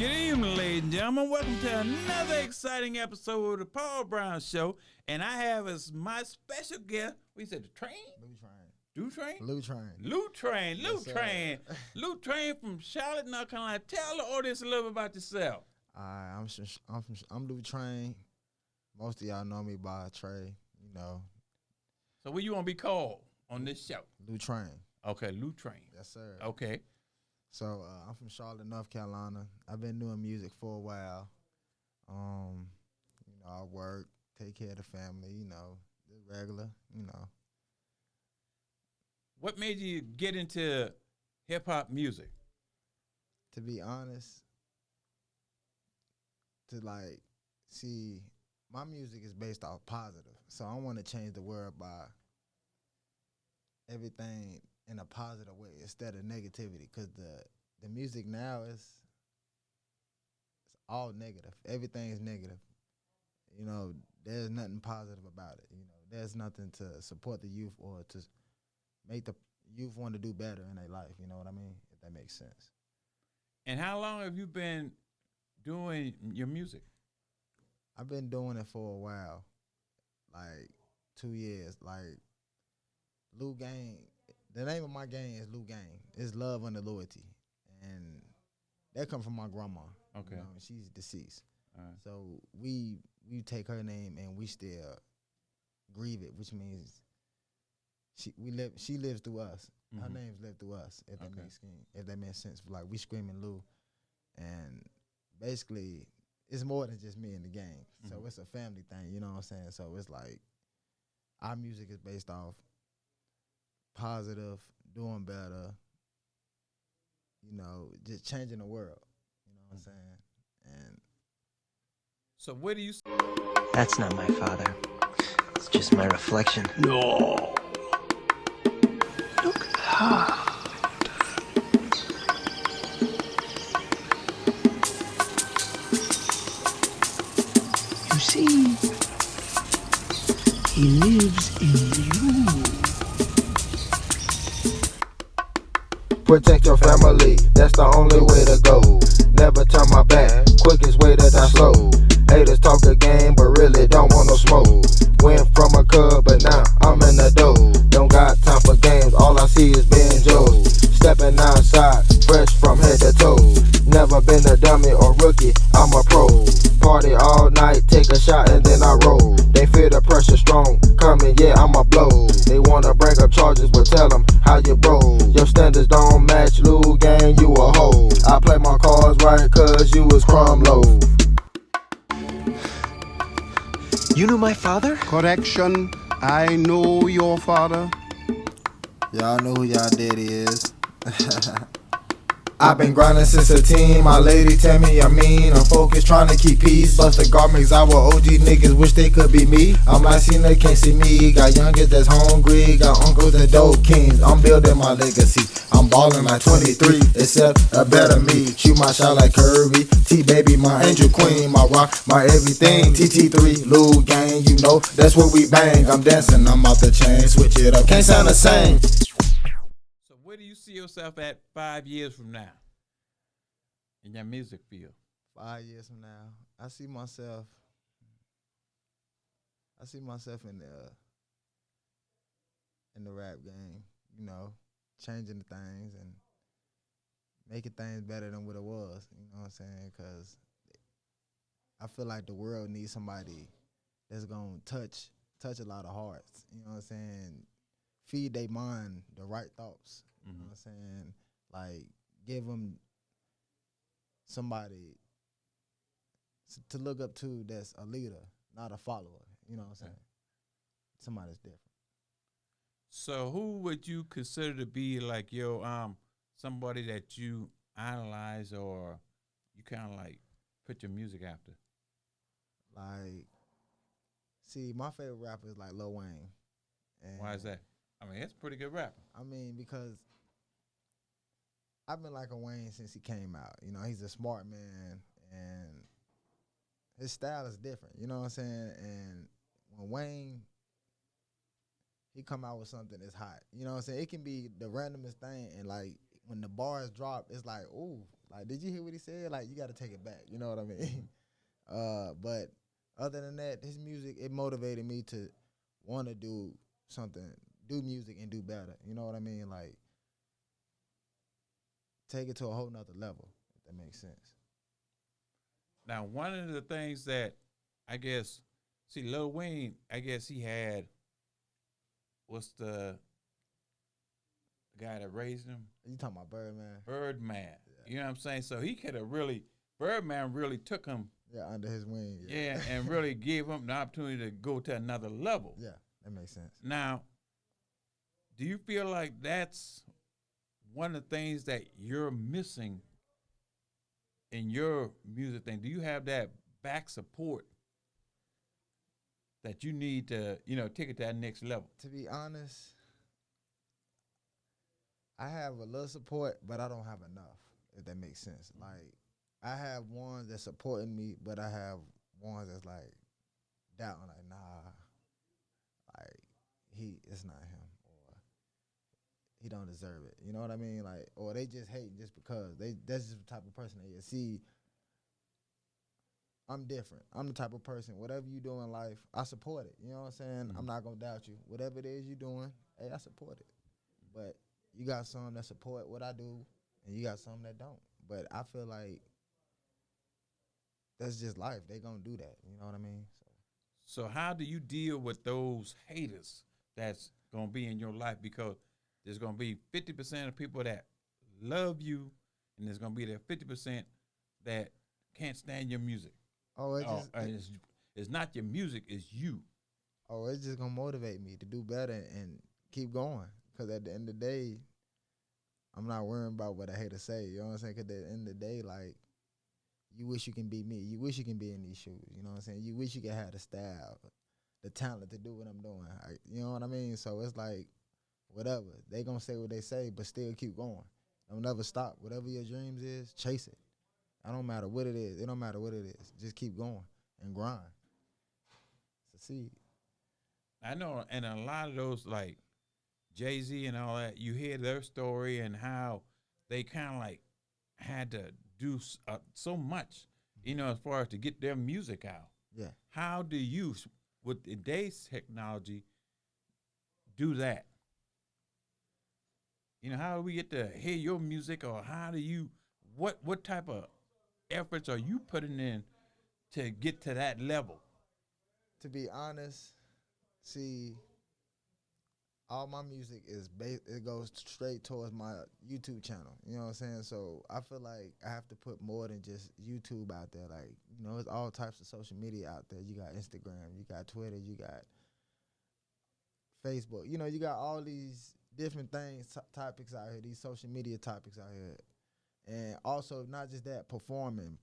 Good evening, ladies and gentlemen. Welcome to another exciting episode of the Paul Brown Show. And I have as my special guest, we said the train? LUL Train. Do train? LUL Train. LUL Train. LUL Yes, sir. Train. LUL Train from Charlotte, North Carolina. Tell the audience a little bit about yourself. I'm LUL Train. Most of y'all know me by Trey, you know. So what you want to be called on this show? LUL Train. Okay, LUL Train. Yes, sir. Okay. So I'm from Charlotte, North Carolina. I've been doing music for a while. You know, I work, take care of the family, you know, the regular, you know. What made you get into hip-hop music? To be honest, see, my music is based off positive. So I want to change the world by everything in a positive way instead of negativity, because the music now it's all negative. Everything is negative. You know, there's nothing positive about it. You know, there's nothing to support the youth or to make the youth want to do better in their life. You know what I mean? If that makes sense. And how long have you been doing your music? I've been doing it for a while, like 2 years. Like Lou Gang, the name of my gang is Lou Gang. It's love under loyalty, and that come from my grandma. Okay, you know, she's deceased. All right. So we take her name and we still grieve it, which means she lives through us. Her name's lived through us. If that makes sense. Like we screaming Lou, and basically it's more than just me and the gang. So it's a family thing. You know what I'm saying? So it's like our music is based off positive, doing better, you know, just changing the world. You know what I'm saying? And so where do you... That's not my father. It's just my reflection. No. Look hard. You see, he lives in you. Protect your family, that's the only way to go. Never turn my back, quickest way to die slow. Haters talk a game, but really don't want no smoke. Went from a cub, but now I'm in the dough. Don't got time for games, all I see is Ben Joe. Stepping outside, fresh from head to toe. Never been a dummy or rookie, I'm a pro. Party all night, take a shot and then I roll. They feel the pressure strong, coming, yeah, I'm a blow. They wanna bring up charges, but tell them how you roll. Your standards don't match, Lou Gang, you a hoe. I play my cards right, cause you was crumb low. You knew my father? Correction, I know your father. y'all know who y'all daddy is. I've been grinding since a teen, my lady tell me I'm mean. I'm focused trying to keep peace. Bust the garments, our OG niggas wish they could be me. I'm like seen they can't see me. Got youngest that's hungry, got uncles that dope kings. I'm building my legacy. I'm ballin' like 23, except a better me. Shoot my shot like Kirby. T-Baby, my angel queen. My rock, my everything. TT3, Lou Gang, you know, that's what we bang. I'm dancing, I'm off the chain. Switch it up, can't sound the same. So where do you see yourself at 5 years from now in your music field? 5 years from now, I see myself in the rap game, you know, changing the things and making things better than what it was. You know what I'm saying? Because I feel like the world needs somebody that's gonna touch a lot of hearts. You know what I'm saying? Feed their mind the right thoughts. You know what I'm saying? Like give them somebody to look up to that's a leader, not a follower. You know what I'm saying? Somebody that's different. So who would you consider to be like your somebody that you idolize or you kind of like put your music after? Like, see, my favorite rapper is like Lil Wayne. And Why is that? I mean, it's a pretty good rapper. I mean, because I've been liking Wayne since he came out. You know, he's a smart man, and his style is different. You know what I'm saying? And when Wayne, he come out with something that's hot. You know what I'm saying? It can be the randomest thing, and like when the bars drop, it's like, ooh, Like, did you hear what he said? Like, you got to take it back. You know what I mean? But other than that, his music, it motivated me to want to do something, do music and do better. You know what I mean? Like, take it to a whole nother level, if that makes sense. Now, one of the things that I guess, see, Lil Wayne, I guess he had, what's the guy that raised him? You talking about Birdman? Birdman. Yeah. You know what I'm saying? So he could have really, Birdman really took him, Yeah, under his wing. yeah, and really gave him the opportunity to go to another level. Yeah, that makes sense. Now, do you feel like that's one of the things that you're missing in your music thing? Do you have that back support that you need to, take it to that next level? To be honest, I have a little support, but I don't have enough, if that makes sense. Like, I have ones that's supporting me, but I have ones that's like doubting, like, nah, like, it's not him, or he don't deserve it. You know what I mean? Like, or they just hate just because that's just the type of person they is. See, I'm different. I'm the type of person, whatever you do in life, I support it. You know what I'm saying? Mm-hmm. I'm not gonna doubt you. Whatever it is you're doing, hey, I support it. But you got some that support what I do, and you got some that don't. But I feel like that's just life. They gonna do that. You know what I mean? So how do you deal with those haters that's going to be in your life? Because there's going to be 50% of people that love you, and there's going to be that 50% that can't stand your music. Oh, It's not your music, it's you. Oh, it's just gonna motivate me to do better and keep going. Cause at the end of the day, I'm not worrying about what a hater say. You know what I'm saying? Cause at the end of the day, like, you wish you can be me. You wish you can be in these shoes. You know what I'm saying? You wish you could have the style, the talent to do what I'm doing. You know what I mean? So it's like, whatever. They gonna say what they say, but still keep going. Don't never stop. Whatever your dreams is, chase it. I don't matter what it is. It don't matter what it is. Just keep going and grind. Succeed. I know, and a lot of those, like Jay-Z and all that, you hear their story and how they kind of like had to do so much, as far as to get their music out. Yeah. How do you, with today's technology, do that? How do we get to hear your music, or how do you, what type of efforts are you putting in to get to that level? To be honest, see, all my music it goes straight towards my YouTube channel. You know what I'm saying? So I feel like I have to put more than just YouTube out there. Like, it's all types of social media out there. You got Instagram, you got Twitter, you got Facebook. You got all these different things, topics out here, these social media topics out here. And also, not just that, performing,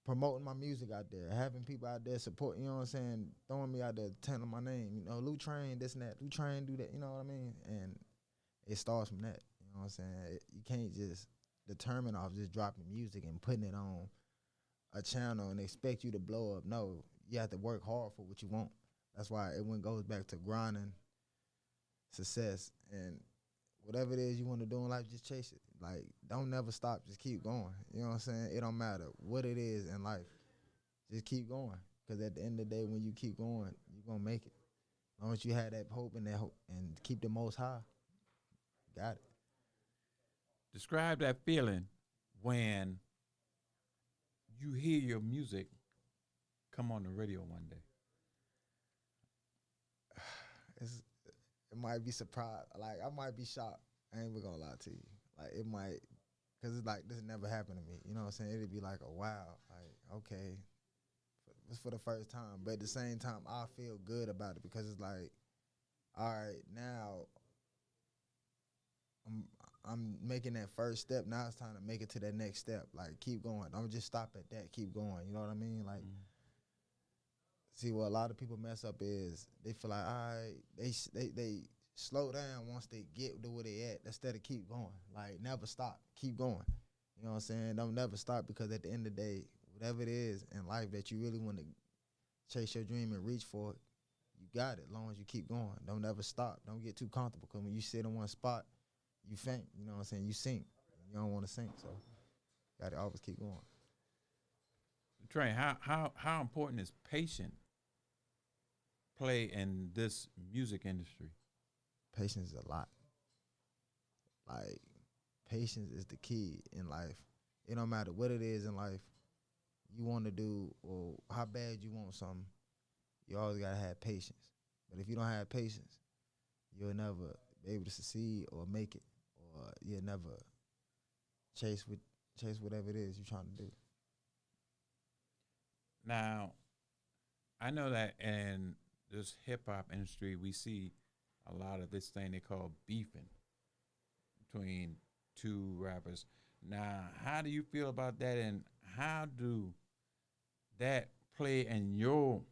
promoting my music out there, having people out there support, you know what I'm saying, throwing me out there, telling my name, LUL Train, this and that, LUL Train, do that, you know what I mean? And it starts from that, you know what I'm saying? You can't just determine off just dropping music and putting it on a channel and expect you to blow up. No, you have to work hard for what you want. That's why it goes back to grinding, success, and whatever it is you want to do in life, just chase it. Like, don't never stop. Just keep going. You know what I'm saying? It don't matter what it is in life. Just keep going. Because at the end of the day, when you keep going, you're going to make it. As long as you have that hope and keep the most high, got it. Describe that feeling when you hear your music come on the radio one day. It might be surprised. Like, I might be shocked. I ain't even gonna lie to you. Like, it might, because it's like, this never happened to me. You know what I'm saying? It'd be like a wow. Like, okay, it's for the first time. But at the same time, I feel good about it because it's like, all right, now I'm making that first step. Now it's time to make it to that next step. Like, keep going. Don't just stop at that. Keep going. You know what I mean? Like, see, what a lot of people mess up is they feel like, all right, they slow down once they get to where they at instead of keep going. Like, never stop. Keep going. You know what I'm saying? Don't never stop, because at the end of the day, whatever it is in life that you really want to chase your dream and reach for, you got it as long as you keep going. Don't ever stop. Don't get too comfortable, because when you sit in one spot, you faint. You know what I'm saying? You sink. You don't want to sink, so gotta always keep going. Train, how important is patient play in this music industry? Patience is a lot. Like, patience is the key in life. It don't matter what it is in life you want to do or how bad you want something, you always gotta have patience. But if you don't have patience, you'll never be able to succeed or make it, or you'll never chase whatever it is you're trying to do. Now, I know that in this hip hop industry, we see a lot of this thing they call beefing between two rappers. Now, how do you feel about that, and how do that play in your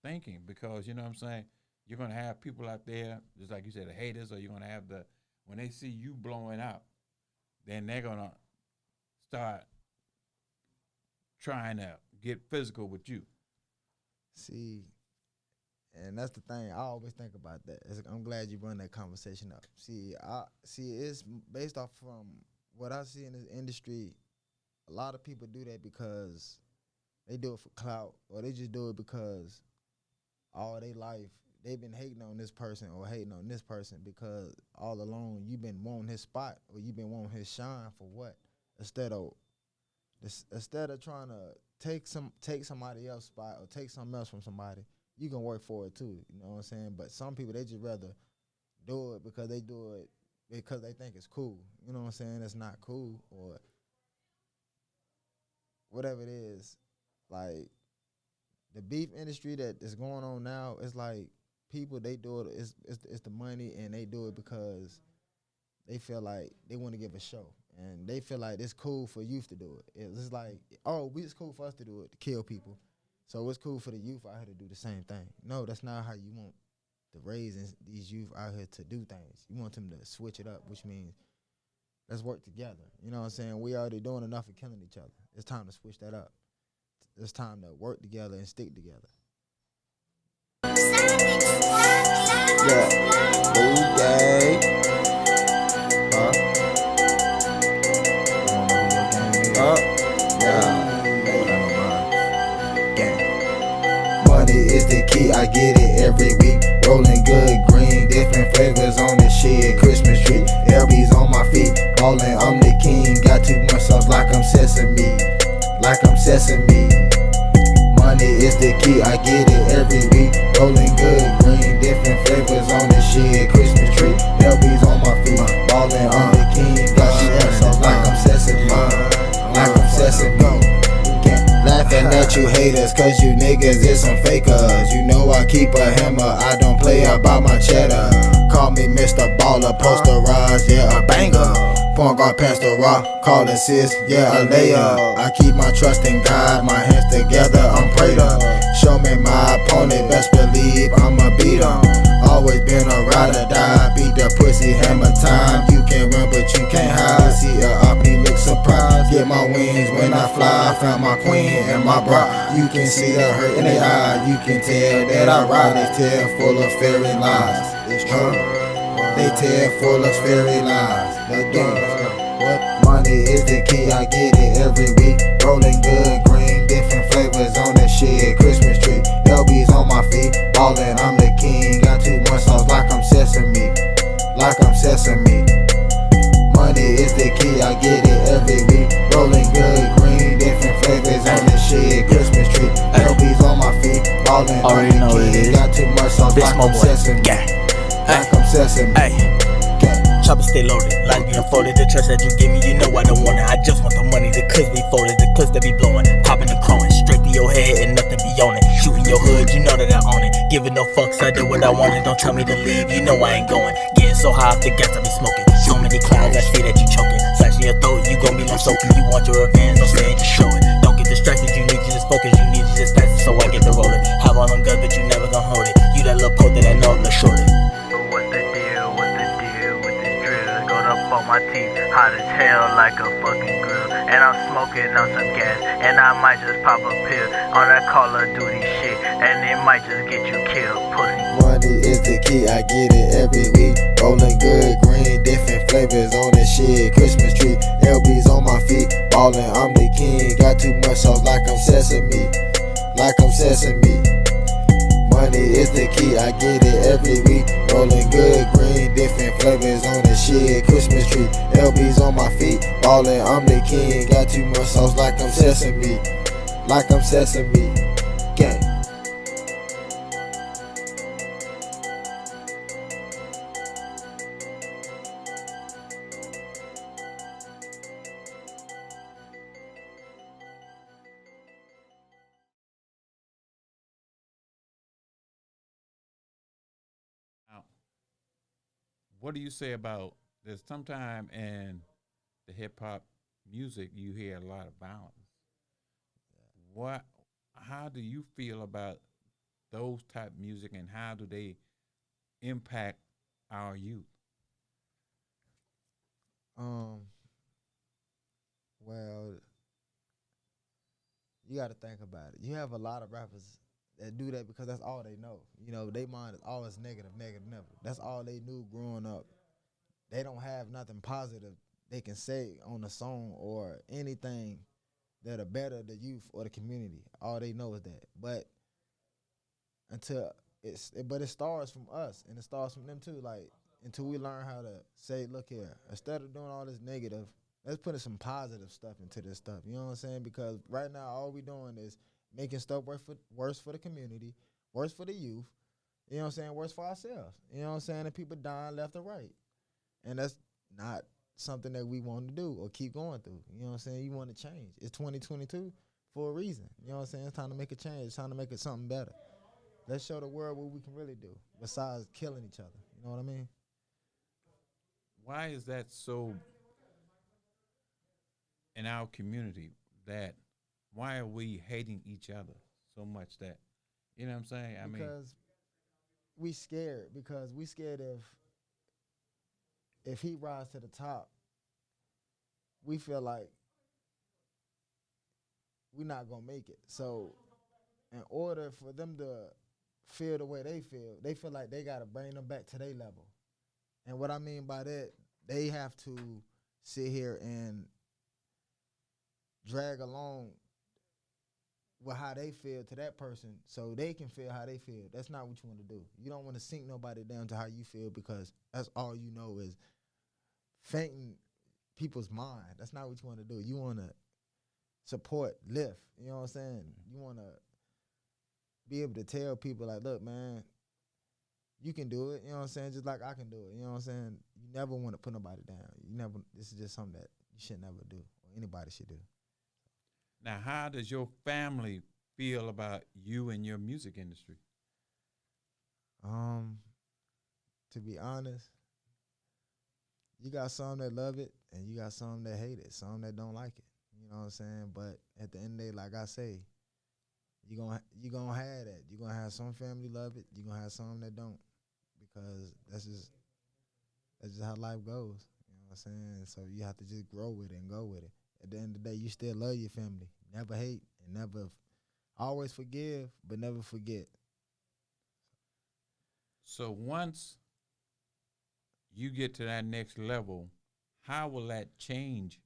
thinking? Because, you know what I'm saying, you're going to have people out there, just like you said, the haters, or you're going to have when they see you blowing out, then they're going to start trying to get physical with you. See, and that's the thing. I always think about that. I'm glad you brought that conversation up. See, it's based off from what I see in this industry. A lot of people do that because they do it for clout, or they just do it because all their life they've been hating on this person or hating on this person, because all along you've been wanting his spot or you've been wanting his shine for what? Instead of trying to take somebody else's spot or take something else from somebody, you can work for it too. You know what I'm saying? But some people, they just rather do it because they do it because they think it's cool. You know what I'm saying? It's not cool, or whatever it is. Like, the beef industry that is going on now, it's like people, they do it, it's the money, and they do it because they feel like they want to give a show. And they feel like it's cool for youth to do it. It's like, it's cool for us to do it, to kill people. So it's cool for the youth out here to do the same thing. No, that's not how you want to raise these youth out here to do things. You want them to switch it up, which means let's work together. You know what I'm saying? We already doing enough of killing each other. It's time to switch that up. It's time to work together and stick together. Yeah, okay. Money is the key, I get it every week. Rolling good, green, different flavors on the shit. Christmas tree, LB's on my feet. Ballin', I'm the king. Got too much sauce like I'm sesame. Like I'm sesame. Money is the key, I get it every week. Rolling good, green, different flavors on the shit. Christmas tree, LB's on my feet. Ballin', I'm the king. Got too much sauce like I'm sesame. Like I'm sesame. Laughing at you haters, cause you niggas is some fakers. You know I keep a hammer, I don't play about my cheddar. Call me Mr. Baller, posterized, yeah, a banger. Point guard, pass the rock, call assist, yeah, a layer. I keep my trust in God, my hands together, I'm prayed up. Show me my opponent, best believe I'ma beat him. Always been a ride or die, beat the pussy hammer time. You can run but you can't hide, see a RP look surprised. Get my wings when I fly, found my queen and my bride. You can see the hurt in their eye, you can tell that I ride. They tell full of fairy lies, it's true. They tell full of fairy lies, they do. Money is the key, I get it every week. Rolling good, green, different flavors on the shit. Christmas tree, LB's on my feet. Ballin', I'm the king. Got too much sauce like I'm sesame. Like I'm sesame. Money is the key, I get it every week. Rolling good, green, different flavors on the shit. Christmas tree, LB's on my feet. Ballin', I'm the king. Got too much sauce like I'm sesame. Like I'm sesame. Chopper stay loaded, like being folded. The trust that you give me, you know I don't want it. I just want the money, the clips be folded, the clips that be blowing, popping and crowing, straight to your head and nothing be on it. Shooting your hood, you know that I own it. Giving no fucks, I do what I wanted. Don't tell me to leave, you know I ain't going. Getting so high off the gas, I be smoking. So many clouds, I see that you choking. Slashing your throat, you gon' be left soaking. You want your revenge, don't say it, just show it. Don't get distracted, you need to just focus. You need to just pass it, so I get the rolling. Have all them guns, but you never gon' hold it. You that little coat that I know I'm the shortest. On my teeth, hot as hell like a fucking grill. And I'm smoking on some gas, and I might just pop a pill on that Call of Duty shit, and it might just get you killed, pussy. Money is the key, I get it every week. Rolling good, green, different flavors on the shit. Christmas tree, Ballin', I'm the king. Got too much sauce like I'm sesame. Like I'm sesame. Money is the key, I get it every week. Rolling good green, different flavors on the shit. Christmas tree, LB's on my feet. Ballin', I'm the king. Got too much sauce like I'm sesame. Like I'm sesame. Gang. Now, what do you say about there's sometime in the hip hop music you hear a lot of violence? What how do you feel about those type music and how do they impact our youth? Um, well, you got to think about it. You have a lot of rappers that do that because that's all they know. You know, they mind is always negative, negative, never. That's all they knew growing up. They don't have nothing positive they can say on a song or anything that'll better the youth or the community. All they know is that. But it starts from us and it starts from them too. Like until we learn how to say, look here, instead of doing all this negative, let's put some positive stuff into this stuff. You know what I'm saying? Because right now all we doing is making stuff worse for the community, worse for the youth. You know what I'm saying? Worse for ourselves. You know what I'm saying? And people dying left or right. And that's not something that we want to do or keep going through. You know what I'm saying? You want to change. It's 2022 for a reason. You know what I'm saying? It's time to make a change. It's time to make it something better. Let's show the world what we can really do besides killing each other. You know what I mean? Why is that so in our community that why are we hating each other so much that you know what I'm saying? I mean, Because we scared. Because we scared if he rise to the top, we feel like we're not gonna make it. So in order for them to feel the way they feel like they gotta bring them back to their level. And what I mean by that, they have to sit here and drag along with how they feel to that person so they can feel how they feel. That's not what you want to do. You don't want to sink nobody down to how you feel because that's all you know is fainting people's mind. That's not what you want to do. You want to support, lift. You know what I'm saying? You want to be able to tell people like, look, man, you can do it. You know what I'm saying? Just like I can do it. You know what I'm saying? You never want to put nobody down. This is just something that you should never do or anybody should do. now how does your family feel about you and your music industry? To be honest, you got some that love it and you got some that hate it, some that don't like it. You know what I'm saying? But at the end of the day, like I say, you gonna have that. You're gonna have some family love it, you're gonna have some that don't. Because that's just how life goes. You know what I'm saying? So you have to just grow with it and go with it. At the end of the day, you still love your family. Never hate and never always forgive, but never forget. So once you get to that next level, how will that change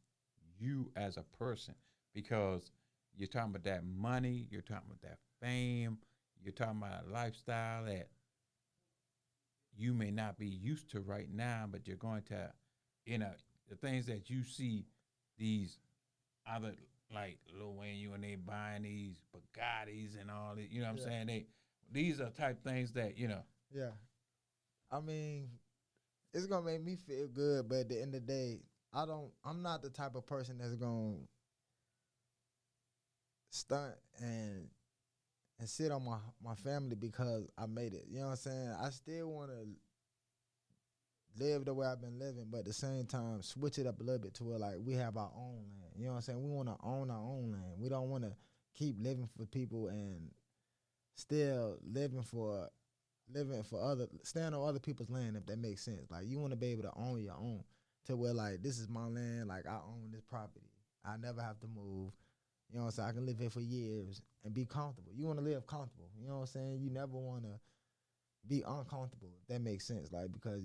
you as a person? Because you're talking about that money, you're talking about that fame, you're talking about a lifestyle that you may not be used to right now, but you're going to, the things that you see these other like Lil Wayne, you and they buying these Bugattis and all this, you know what I'm saying? These are type things that, Yeah. I mean, it's gonna make me feel good, but at the end of the day, I'm not the type of person that's gonna stunt and sit on my family because I made it. You know what I'm saying? I still wanna live the way I've been living, but at the same time switch it up a little bit to where like we have our own land. You know what I'm saying? We wanna own our own land. We don't wanna keep living for people and still stand on other people's land, if that makes sense. Like you wanna be able to own your own to where like this is my land, like I own this property. I never have to move. You know what I'm saying? I can live here for years and be comfortable. You wanna live comfortable. You know what I'm saying? You never wanna be uncomfortable, if that makes sense. Like because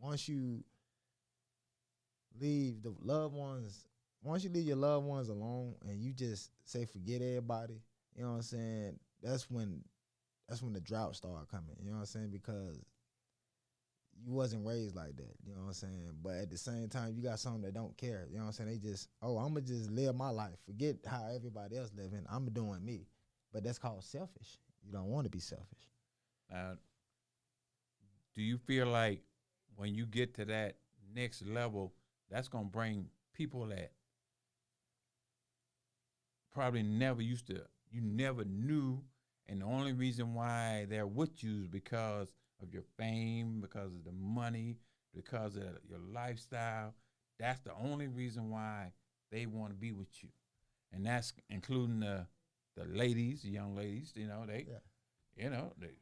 once you leave the loved ones once you leave your loved ones alone and you just say forget everybody, you know what I'm saying? That's when the drought started coming. You know what I'm saying? Because you wasn't raised like that. You know what I'm saying? But at the same time, you got some that don't care. You know what I'm saying? They just, oh, I'm gonna just live my life. Forget how everybody else living. I'm doing me. But that's called selfish. You don't want to be selfish. Now, do you feel like when you get to that next level, that's gonna bring people that probably never you never knew, and the only reason why they're with you is because of your fame, because of the money, because of your lifestyle. That's the only reason why they want to be with you, and that's including the ladies, the young ladies. You know they, you know they.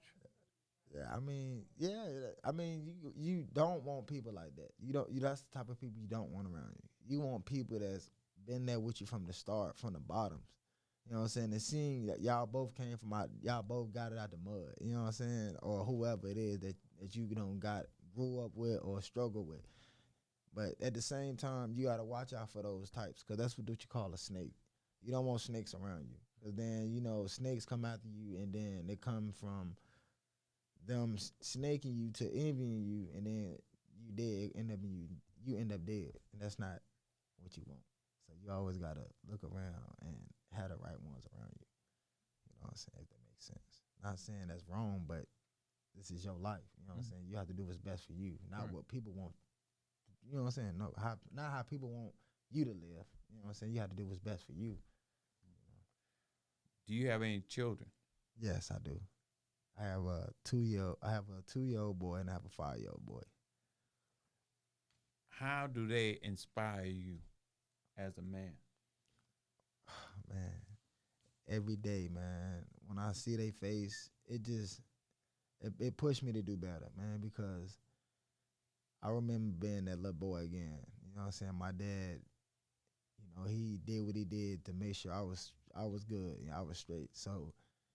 Yeah, I mean, you don't want people like that. You don't. That's the type of people you don't want around you. You want people that's been there with you from the start, from the bottoms. You know what I'm saying? And seeing that y'all both came from y'all both got it out the mud. You know what I'm saying? Or whoever it is that you grew up with or struggle with. But at the same time, you gotta watch out for those types, because that's what you call a snake. You don't want snakes around you, because then snakes come after you, and then they come from them snaking you to envying you, and then you end up dead, and that's not what you want. So you always gotta look around and have the right ones around you. You know what I'm saying? If that makes sense. Not saying that's wrong, but this is your life. You know what I'm saying? You have to do what's best for you, not what people want. You know what I'm saying? No, not how people want you to live. You know what I'm saying? You have to do what's best for you. Do you have any children? Yes, I do. I have a 2-year-old boy and I have a 5-year-old boy. How do they inspire you as a man? Man, every day, man. When I see their face, it pushed me to do better, man, because I remember being that little boy again. You know what I'm saying? My dad, he did what he did to make sure I was good, I was straight. So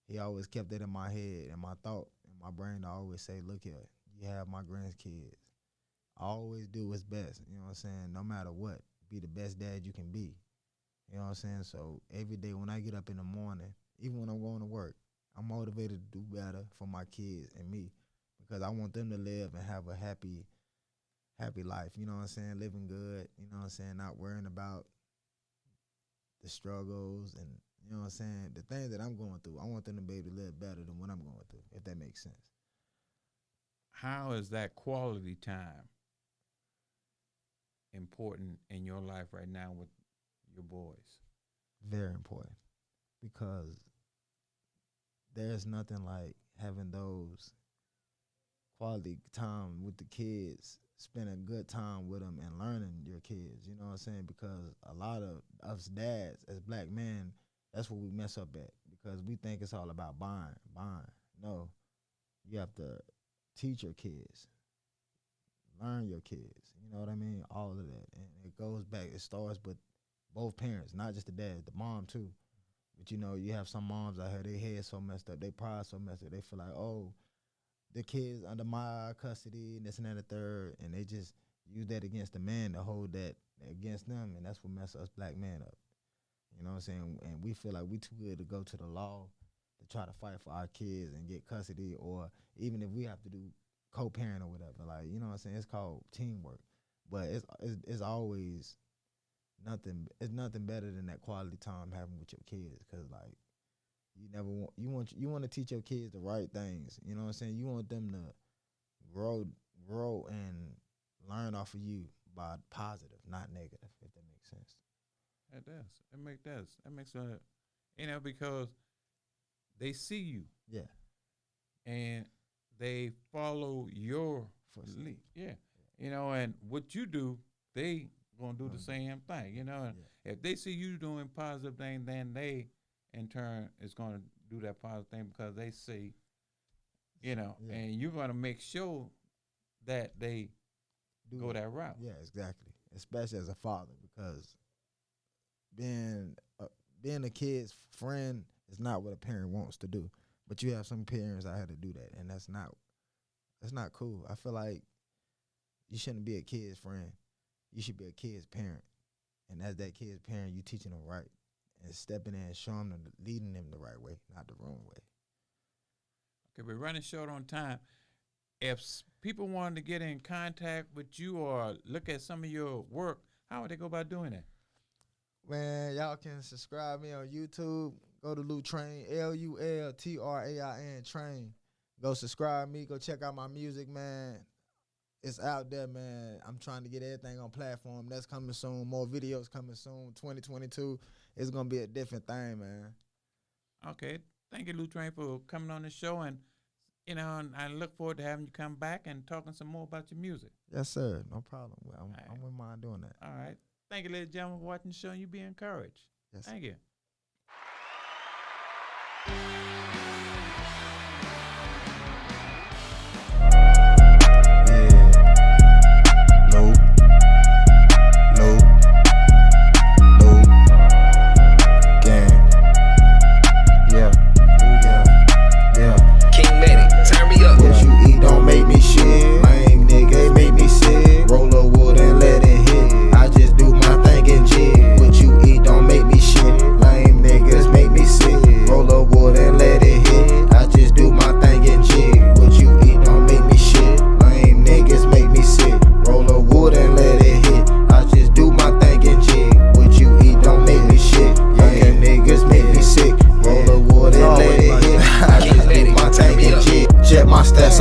he always kept that in my head and my thought and my brain to always say, look here, you have my grandkids. I always do what's best, you know what I'm saying? No matter what, be the best dad you can be. You know what I'm saying? So every day when I get up in the morning, even when I'm going to work, I'm motivated to do better for my kids and me, because I want them to live and have a happy life, you know what I'm saying? Living good, you know what I'm saying? Not worrying about the struggles and, you know what I'm saying, the things that I'm going through. I want them to be able to live better than what I'm going through, if that makes sense. How is that quality time important in your life right now with your boys? Very important, because there's nothing like having those quality time with the kids, spending good time with them and learning your kids, you know what I'm saying? Because a lot of us dads as black men, that's what we mess up at, because we think it's all about buying. No, you have to teach your kids, learn your kids, you know what I mean? All of that. And it goes back, it starts with both parents, not just the dad, the mom too. But you have some moms out here, their head so messed up, their pride so messed up, they feel like, oh, the kids under my custody and this and that and the third, and they just use that against the man to hold that against them, and that's what messes us black men up. You know what I'm saying? And we feel like we too good to go to the law to try to fight for our kids and get custody, or even if we have to do co-parent or whatever. Like, you know what I'm saying? It's called teamwork. But it's always nothing. It's nothing better than that quality time having with your kids, because like you want to teach your kids the right things. You know what I'm saying? You want them to grow and learn off of you by positive, not negative, if that makes sense. It does. It makes because they see you. Yeah. And they follow your lead. Yeah. And what you do, they gonna do the same thing, and if they see you doing positive things, then they in turn is gonna do that positive thing, because they see, and you're gonna make sure that they go that route. Yeah, exactly. Especially as a father, because being a kid's friend is not what a parent wants to do. But you have some parents out here to do that, and that's not cool. I feel like you shouldn't be a kid's friend. You should be a kid's parent. And as that kid's parent, you teaching them right and stepping in and showing them, leading them the right way, not the wrong way. Okay, we're running short on time. If people wanted to get in contact with you or look at some of your work, how would they go about doing that? Man, y'all can subscribe me on YouTube. Go to LUL Train, LULTRAIN Train. Go subscribe me. Go check out my music, man. It's out there, man. I'm trying to get everything on platform. That's coming soon. More videos coming soon. 2022, it's going to be a different thing, man. Okay. Thank you, LUL Train, for coming on the show. And, you know, and I look forward to having you come back and talking some more about your music. Yes, sir. No problem. I wouldn't mind doing that. All right. Thank you, ladies and gentlemen, for watching the show, and you be encouraged. Yes, Thank you.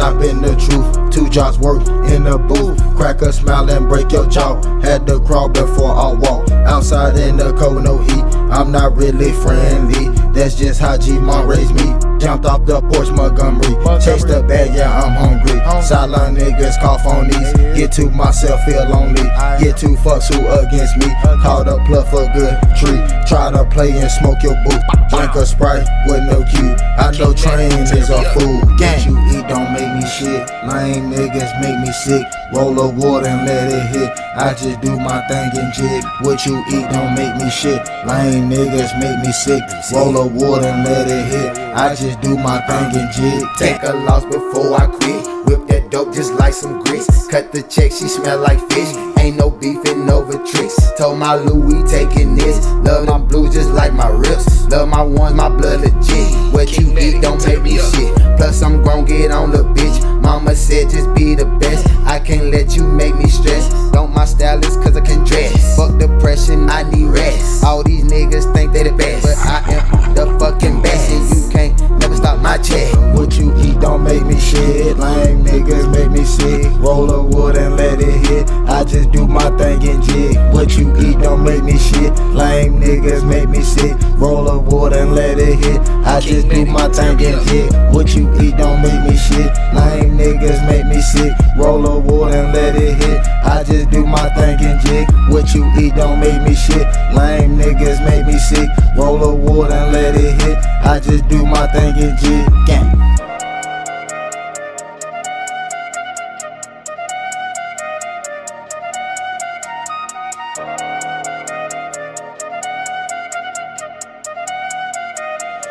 I've been the truth. 2 drops work in the booth. Crack a smile and break your jaw. Had to crawl before I walk. Outside in the cold, no heat. I'm not really friendly. That's just how G-Mon raised me. Jumped off the porch, Montgomery. Chased the bag, yeah, I'm hungry. Sideline niggas cough on these. Get to myself, feel lonely. Get 2 fucks who against me. Called a pluff a good tree. Try to play and smoke your boot. Drink a Sprite with no cue. I know train is a fool. What you eat don't make me shit. Lame niggas make me sick. Roll a water and let it hit. I just do my thing and jig. What you eat don't make me shit. Lame niggas make me sick. Roll a water and let it hit. I just do my thing and jig. Take a loss before I quit. Whip that dope just like some grits. Cut the check, she smell like fish. Ain't no beefing over tricks. Told my Louis taking this. Love my blues just like my rips. Love my ones, my blood legit. What you eat don't make me shit. Plus I'm gon' get on the bitch. Mama said just be the best. I can't let you make me stress. Don't my stylist cause I can dress. Fuck depression, I need rest. All these niggas think they the best, but I am the fucking best. And you can't never stop my check. What you eat don't make me shit. Lame niggas make me sick. Roll a wood and let it hit. I just do my thing and jig. What you eat don't make me shit. Lame niggas make me sick. Roll a wood and let it hit. I just do my thing and jig. What you eat don't make me shit. Lame niggas make me sick. Roll a wood and let it hit. I just do my thing and jig. What you eat don't make me shit. Lame niggas make me sick. Roll a wood and let it hit. I just do my thing and jig. Gang.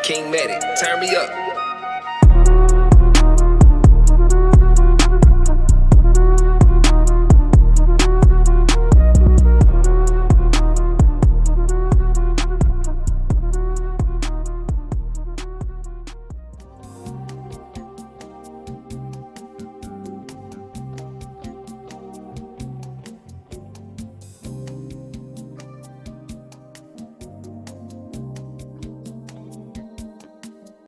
King Medic, turn me up.